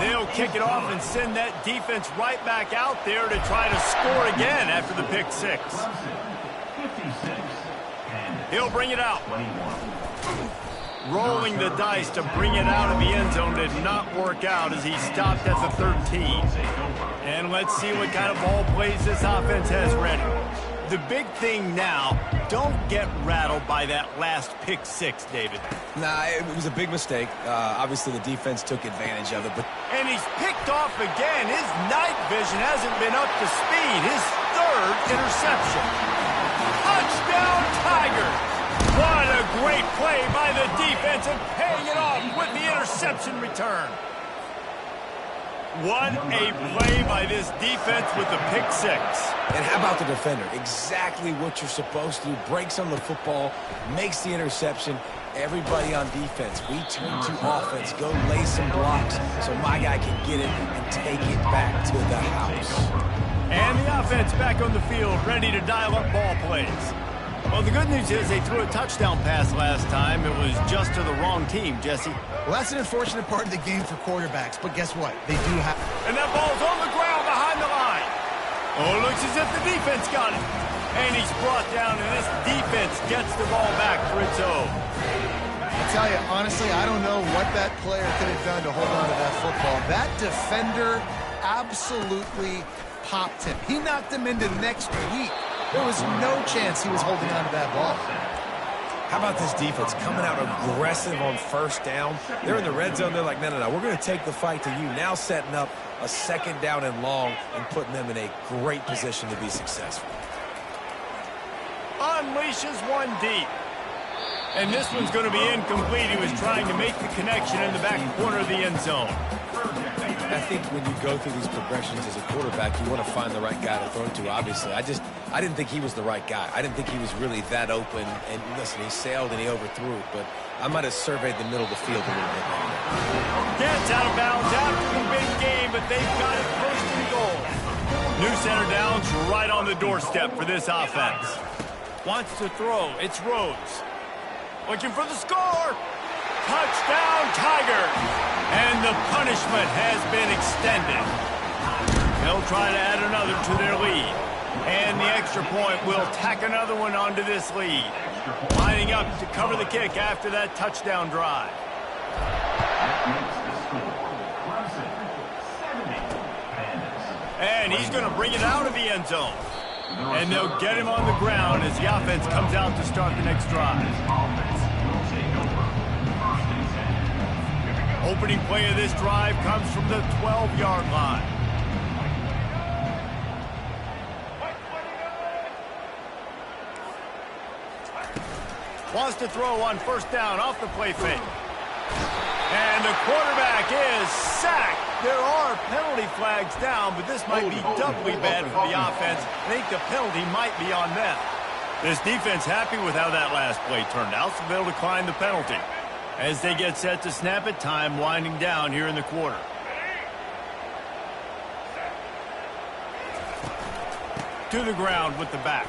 They'll kick it off and send that defense right back out there to try to score again after the pick 6. He'll bring it out. Rolling the dice to bring it out of the end zone did not work out as he stopped at the 13. And let's see what kind of ball plays this offense has ready. The big thing now, don't get rattled by that last pick 6, David. Nah, it was a big mistake. Obviously, the defense took advantage of it. And he's picked off again. His night vision hasn't been up to speed. His 3rd interception. Touchdown, Tigers! What a great play by the defense and paying it off with the interception return. What a play by this defense with the pick 6. And how about the defender? Exactly what you're supposed to do. Breaks on the football, makes the interception. Everybody on defense, we turn to offense. Go lay some blocks so my guy can get it and take it back to the house. And the offense back on the field, ready to dial up ball plays. Well, the good news is they threw a touchdown pass last time. It was just to the wrong team, Jesse. Well, that's an unfortunate part of the game for quarterbacks, but guess what? They do have... And that ball's on the ground behind the line. Oh, it looks as if the defense got it. And he's brought down, and this defense gets the ball back for its own. I tell you, honestly, I don't know what that player could have done to hold on to that football. That defender absolutely popped him. He knocked him into next week. There was no chance he was holding on to that ball. How about this defense coming out aggressive on first down? They're in the red zone. They're like, no, we're going to take the fight to you. Now setting up a second down and long and putting them in a great position to be successful. Unleashes one deep. And this one's going to be incomplete. He was trying to make the connection in the back corner of the end zone. I think when you go through these progressions as a quarterback, you want to find the right guy to throw to, obviously. I didn't think he was the right guy. I didn't think he was really that open. And listen, he sailed and he overthrew it, but I might have surveyed the middle of the field a little bit better. Gets out of bounds after the big game, but they've got it first and goal. New center downs right on the doorstep for this offense. Wants to throw. It's Rhodes. Looking for the score. Touchdown, Tigers. And the punishment has been extended. They'll try to add another to their lead. And the extra point will tack another one onto this lead. Lining up to cover the kick after that touchdown drive. And he's going to bring it out of the end zone. And they'll get him on the ground as the offense comes out to start the next drive. Opening play of this drive comes from the 12-yard line. Wants to throw on first down off the play fake. And the quarterback is sacked. There are penalty flags down, but this might be doubly bad for the offense. I think the penalty might be on them. This defense happy with how that last play turned out, so they'll decline the penalty. As they get set to snap it, time winding down here in the quarter. To the ground with the back.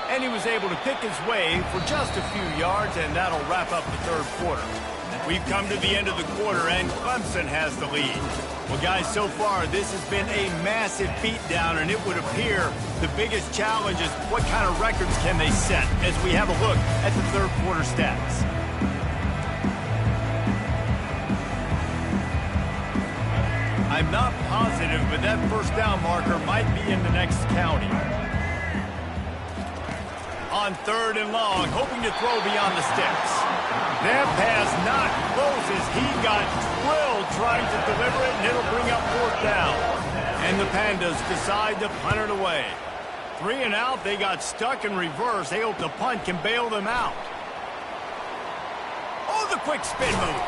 And he was able to pick his way for just a few yards, and that'll wrap up the third quarter. We've come to the end of the quarter, and Clemson has the lead. Well, guys, so far, this has been a massive beatdown, and it would appear the biggest challenge is what kind of records can they set as we have a look at the third quarter stats. I'm not positive, but that first down marker might be in the next county. On third and long, hoping to throw beyond the sticks. That pass not close as he got drilled trying to deliver it, and it'll bring up fourth down. And the Pandas decide to punt it away. 3 and out, they got stuck in reverse. They hope the punt can bail them out. Oh, the quick spin move.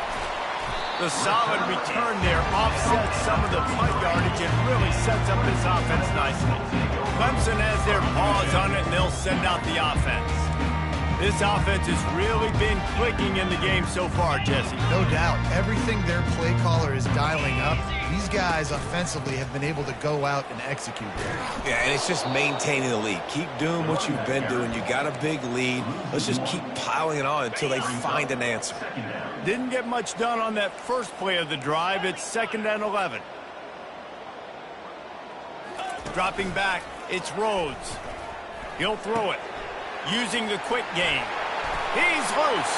The solid return there offsets some of the punt yardage and really sets up this offense nicely. Clemson has their paws on it, and they'll send out the offense. This offense has really been clicking in the game so far, Jesse. No doubt. Everything their play caller is dialing up, these guys offensively have been able to go out and execute there. Yeah, and it's just maintaining the lead. Keep doing what you've been doing. You got a big lead. Let's just keep piling it on until they find an answer. Didn't get much done on that first play of the drive. It's 2nd and 11. Dropping back, it's Rhodes. He'll throw it. Using the quick game. He's loose.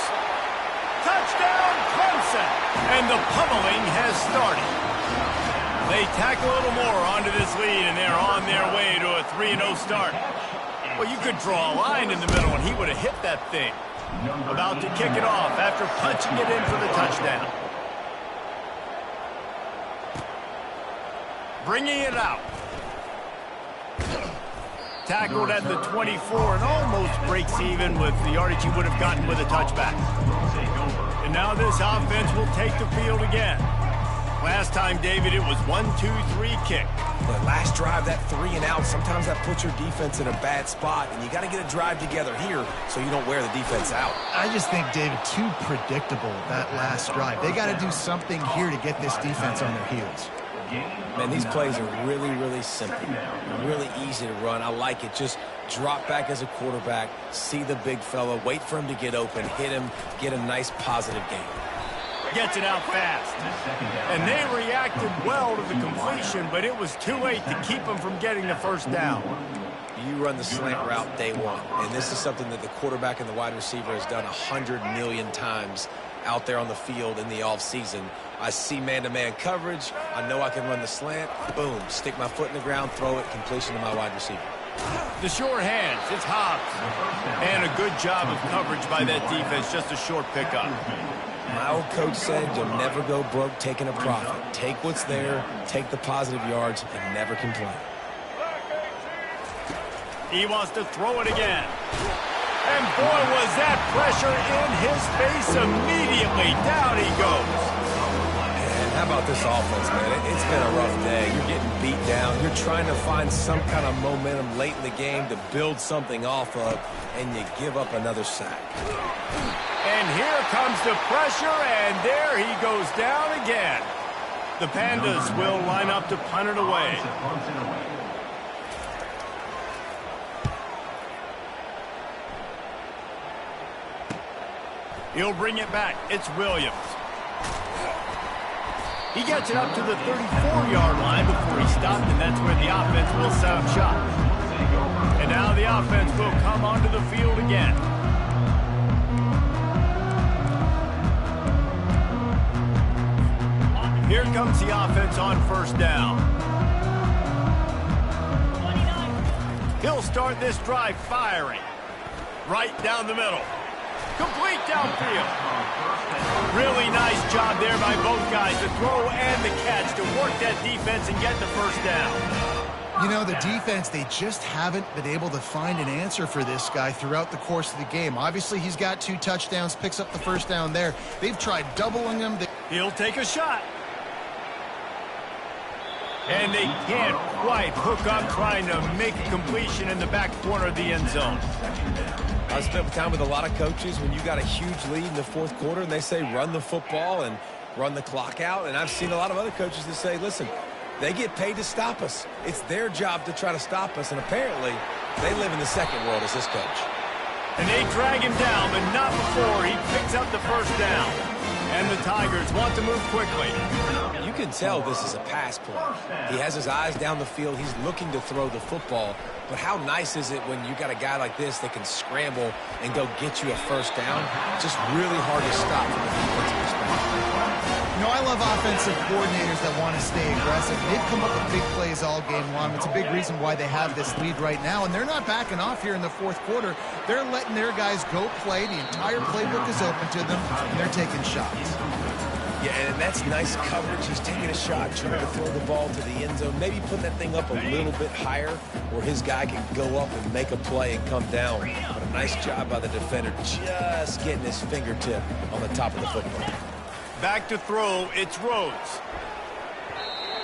Touchdown, Clemson! And the pummeling has started. They tack a little more onto this lead, and they're on their way to a 3-0 start. Well, you could draw a line in the middle, and he would have hit that thing. About to kick it off after punching it in for the touchdown. Bringing it out. Tackled at the 24 and almost breaks even with the yardage he would have gotten with a touchback. And now this offense will take the field again. Last time, David, it was 1-2-3 kick. But last drive, that 3 and out, sometimes that puts your defense in a bad spot, and you got to get a drive together here so you don't wear the defense out. I just think, David, too predictable, that last drive. They got to do something here to get this defense on their heels. Man, these plays are really, really simple. Really easy to run. I like it. Just drop back as a quarterback, see the big fella, wait for him to get open, hit him, get a nice positive game. Gets it out fast. And they reacted well to the completion, but it was too late to keep them from getting the first down. You run the slant route day one, and this is something that the quarterback and the wide receiver has done 100 million times out there on the field in the offseason. I see man-to-man coverage. I know I can run the slant. Boom, stick my foot in the ground, throw it, completion to my wide receiver. The short hands, it's Hobbs. And a good job of coverage by that defense, just a short pickup. My old coach said you'll never go broke taking a profit. Take what's there, take the positive yards, and never complain. He wants to throw it again. And boy, was that pressure in his face immediately. Down he goes. And how about this offense, man? It's been a rough day. You're getting beat down. You're trying to find some kind of momentum late in the game to build something off of, and you give up another sack. And here comes the pressure, and there he goes down again. The Pandas will line up to punt it away. He'll bring it back. It's Williams. He gets it up to the 34-yard line before he stopped, and that's where the offense will set up shop. And now the offense will come onto the field again. Here comes the offense on first down. He'll start this drive firing. Right down the middle. Complete downfield. Really nice job there by both guys, the throw and the catch, to work that defense and get the first down. You know, the defense, they just haven't been able to find an answer for this guy throughout the course of the game. Obviously, he's got 2 touchdowns, picks up the first down there. They've tried doubling him. He'll take a shot. And they can't quite hook up trying to make a completion in the back corner of the end zone. I spent time with a lot of coaches when you got a huge lead in the fourth quarter and they say run the football and run the clock out. And I've seen a lot of other coaches that say, listen, they get paid to stop us. It's their job to try to stop us. And apparently They live in the second world as this coach. And they drag him down, but not before he picks up the first down. And the Tigers want to move quickly. You can tell this is a pass play. He has his eyes down the field. He's looking to throw the football. But how nice is it when you got a guy like this that can scramble and go get you a first down? Just really hard to stop from a defensive perspective. You know, I love offensive coordinators that want to stay aggressive. They've come up with big plays all game long. It's a big reason why they have this lead right now, and they're not backing off here in the fourth quarter. They're letting their guys go play. The entire playbook is open to them, and they're taking shots. Yeah, and that's nice coverage. He's taking a shot, trying to throw the ball to the end zone. Maybe put that thing up a little bit higher where his guy can go up and make a play and come down. But a nice job by the defender just getting his fingertip on the top of the football. Back to throw, it's Rhodes.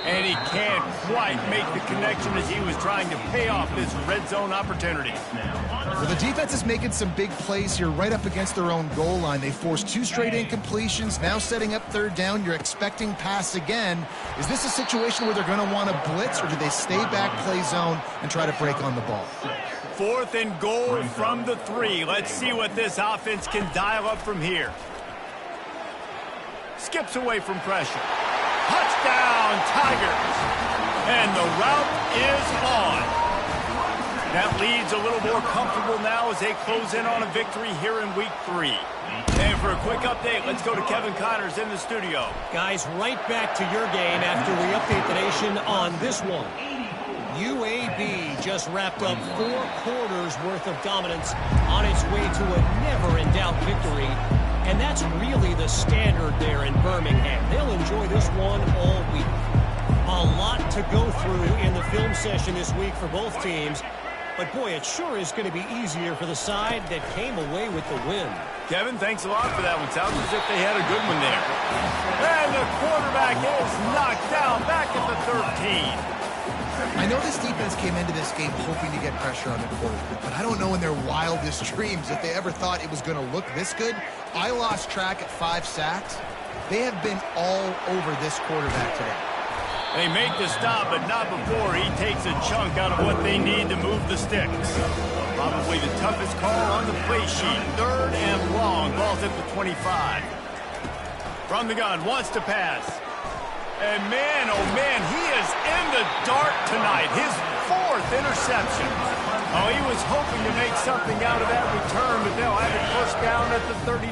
And he can't quite make the connection as he was trying to pay off this red zone opportunity. Well, the defense is making some big plays here right up against their own goal line. They forced 2 straight incompletions, now setting up third down. You're expecting pass again. Is this a situation where they're going to want to blitz, or do they stay back, play zone, and try to break on the ball? 4th and goal from the 3. Let's see what this offense can dial up from here. Skips away from pressure. Touchdown, Tigers. And the route is on. That lead's a little more comfortable now as they close in on a victory here in week 3. And for a quick update, let's go to Kevin Connors in the studio. Guys, right back to your game after we update the nation on this one. UAB just wrapped up 4 quarters worth of dominance on its way to a never-in-doubt victory. And that's really the standard there in Birmingham. They'll enjoy this one all week. A lot to go through in the film session this week for both teams. But, boy, it sure is going to be easier for the side that came away with the win. Kevin, thanks a lot for that one. Sounds as if they had a good one there. And the quarterback is knocked down back at the 13. I know this defense came into this game hoping to get pressure on the quarterback, but I don't know in their wildest dreams if they ever thought it was going to look this good. I lost track at 5 sacks. They have been all over this quarterback today. They make the stop, but not before he takes a chunk out of what they need to move the sticks. Probably the toughest call on the play sheet. 3rd and long. Ball's at the 25. From the gun, wants to pass. And man, oh man, he is in the dark tonight. His 4th interception. Oh, he was hoping to make something out of that return, but they'll have it first down at the 39.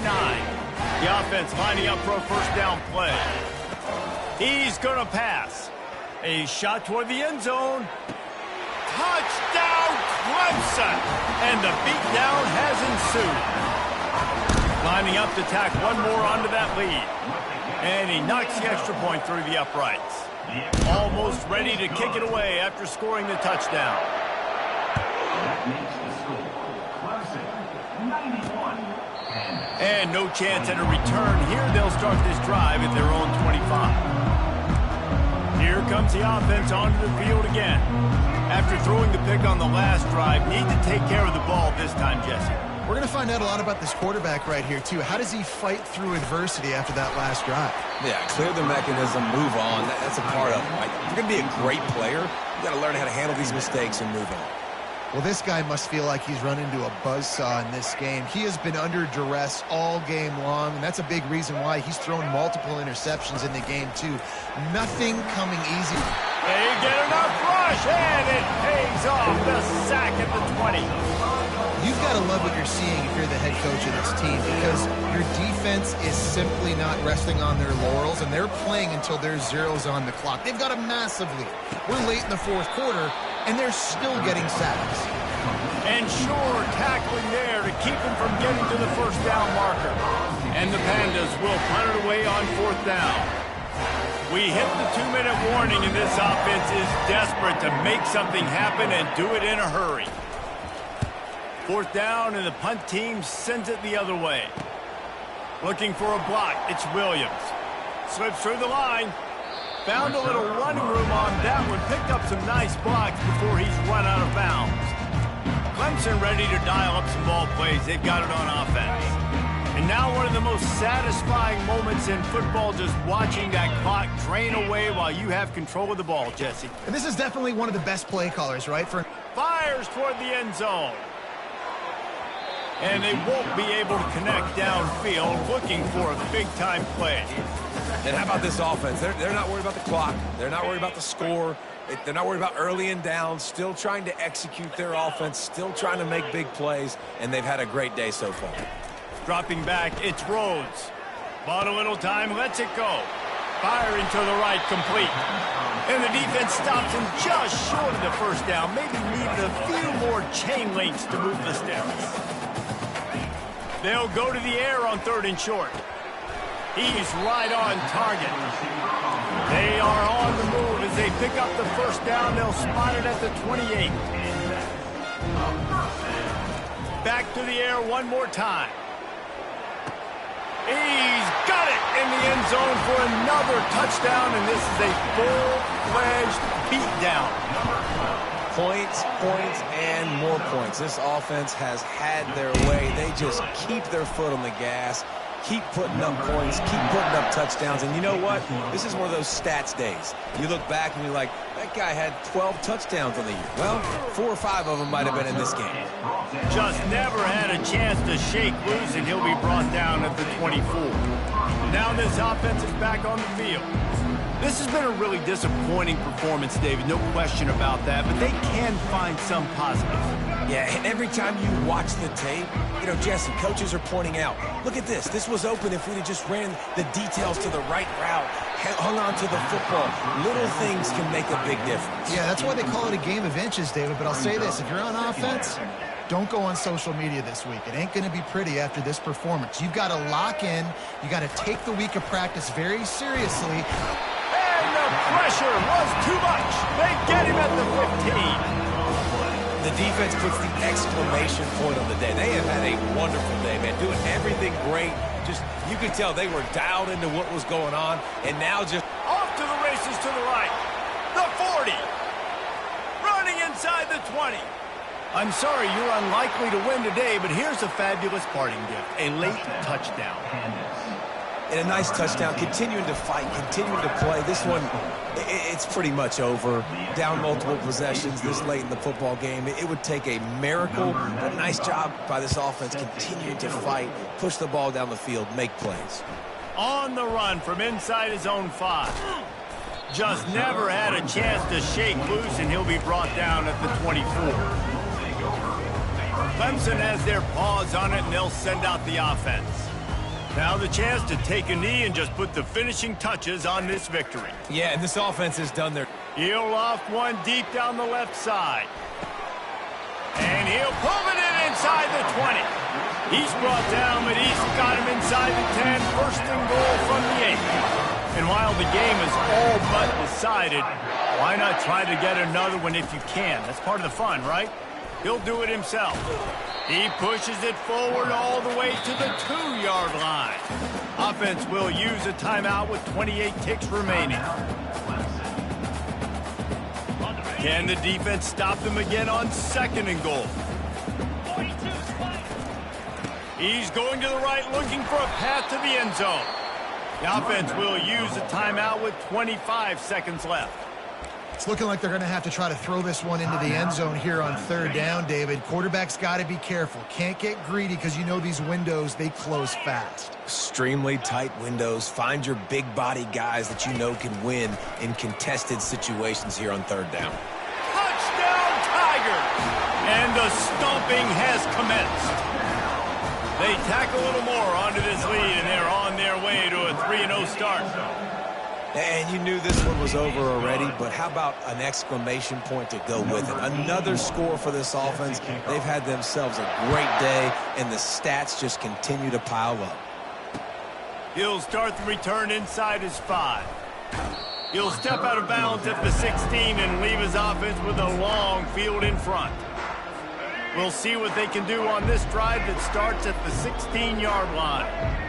The offense lining up for a first down play. He's going to pass. A shot toward the end zone. Touchdown, Clemson! And the beatdown has ensued. Lining up to tack one more onto that lead. And he knocks the extra point through the uprights. Almost ready to kick it away after scoring the touchdown. That makes the score. Clemson, 91. And no chance at a return here. They'll start this drive at their own 25. Here comes the offense onto the field again. After throwing the pick on the last drive, need to take care of the ball this time, Jesse. We're going to find out a lot about this quarterback right here, too. How does he fight through adversity after that last drive? Yeah, clear the mechanism, move on. That's a part of it. Right? If you're going to be a great player, you got to learn how to handle these mistakes and move on. Well, this guy must feel like he's run into a buzzsaw in this game. He has been under duress all game long, and that's a big reason why he's thrown multiple interceptions in the game, too. Nothing coming easy. They get enough rush, and it pays off. The sack at the 20. You've got to love what you're seeing if you're the head coach of this team, because your defense is simply not resting on their laurels, and they're playing until there's zeros on the clock. They've got a massive lead. We're late in the 4th quarter, and they're still getting sacks. And sure, tackling there to keep him from getting to the first down marker. And the Pandas will punt it away on 4th down. We hit the 2-minute warning, and this offense is desperate to make something happen and do it in a hurry. 4th down, and the punt team sends it the other way. Looking for a block, it's Williams. Slips through the line. Found a little running room on that one. Picked up some nice blocks before he's run out of bounds. Clemson ready to dial up some ball plays. They've got it on offense. And now one of the most satisfying moments in football, just watching that clock drain away while you have control of the ball, Jesse. And this is definitely one of the best play callers, right? Fires toward the end zone. And they won't be able to connect downfield, looking for a big-time play. And how about this offense? They're not worried about the clock. They're not worried about the score. They're not worried about early and down, still trying to execute their offense, still trying to make big plays, and they've had a great day so far. Dropping back, it's Rhodes. Bought a little time, lets it go. Firing to the right, complete. And the defense stops him just short of the first down. Maybe needed a few more chain links to move the sticks. They'll go to the air on 3rd and short. He's right on target. They are on the move as they pick up the first down. They'll spot it at the 28. Back to the air one more time. He's got it in the end zone for another touchdown, and this is a full-fledged beatdown. Points, points, and more points. This offense has had their way. They just keep their foot on the gas, keep putting up points, keep putting up touchdowns. And you know what? This is one of those stats days. You look back and you're like, that guy had 12 touchdowns on the year. Well, 4 or 5 of them might have been in this game. Just never had a chance to shake loose, and he'll be brought down at the 24. Now this offense is back on the field. This has been a really disappointing performance, David, no question about that, but they can find some positives. Yeah, and every time you watch the tape, you know, Jesse, coaches are pointing out, look at this. This was open if we'd have just ran the details to the right route, hung on to the football. Little things can make a big difference. Yeah, that's why they call it a game of inches, David. But I'll say this, if you're on offense, don't go on social media this week. It ain't going to be pretty after this performance. You've got to lock in. You got to take the week of practice very seriously. And the pressure was too much. They get him at the 15. The defense puts the exclamation point on the day. They have had a wonderful day, man, doing everything great. Just, you could tell they were dialed into what was going on, and now just off to the races to the right. The 40. Running inside the 20. I'm sorry, you're unlikely to win today, but here's a fabulous parting gift. A late touchdown. And a nice touchdown, continuing to fight, continuing to play. This one, it's pretty much over. Down multiple possessions this late in the football game. It would take a miracle, but nice job by this offense continuing to fight, push the ball down the field, make plays. On the run from inside his own 5. Just never had a chance to shake loose, and he'll be brought down at the 24. Clemson has their paws on it, and they'll send out the offense. Now the chance to take a knee and just put the finishing touches on this victory. Yeah, and this offense has done their... He'll loft one deep down the left side. And he'll pull it in inside the 20. He's brought down, but he's got him inside the 10. First and goal from the 8. And while the game is all but decided, why not try to get another one if you can? That's part of the fun, right? He'll do it himself. He pushes it forward all the way to the 2-yard line. Offense will use a timeout with 28 ticks remaining. Can the defense stop them again on 2nd and goal? He's going to the right, looking for a path to the end zone. The offense will use a timeout with 25 seconds left. It's looking like they're going to have to try to throw this one into the end zone here on 3rd down, David. Quarterback's got to be careful. Can't get greedy because you know these windows, they close fast. Extremely tight windows. Find your big body guys that you know can win in contested situations here on 3rd down. Touchdown, Tigers! And the stomping has commenced. They tack a little more onto this lead, and they're on their way to a 3-0 start. And you knew this one was over already, but how about an exclamation point to go with it? Another score for this offense. They've had themselves a great day, and the stats just continue to pile up. He'll start the return inside his 5. He'll step out of bounds at the 16 and leave his offense with a long field in front. We'll see what they can do on this drive that starts at the 16-yard line.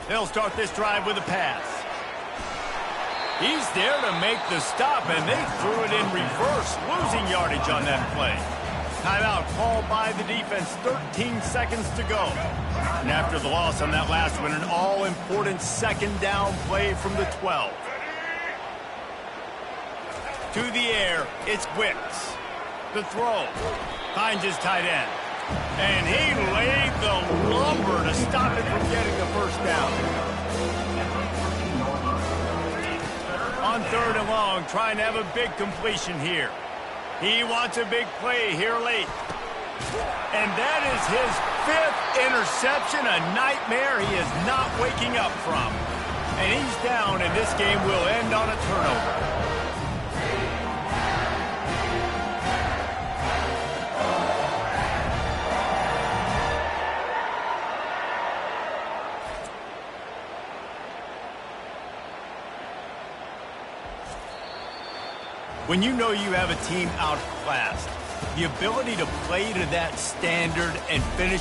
They'll start this drive with a pass. He's there to make the stop, and they threw it in reverse, losing yardage on that play. Timeout called by the defense. 13 seconds to go. And after the loss on that last one, an all-important second down play from the 12. To the air, it's Wicks. The throw. Finds his tight end. And he laid the lumber to stop it from getting the first down. On 3rd and long, trying to have a big completion here. He wants a big play here late. And that is his 5th interception, a nightmare he is not waking up from. And he's down, and this game will end on a turnover. When you know you have a team outclassed, the ability to play to that standard and finish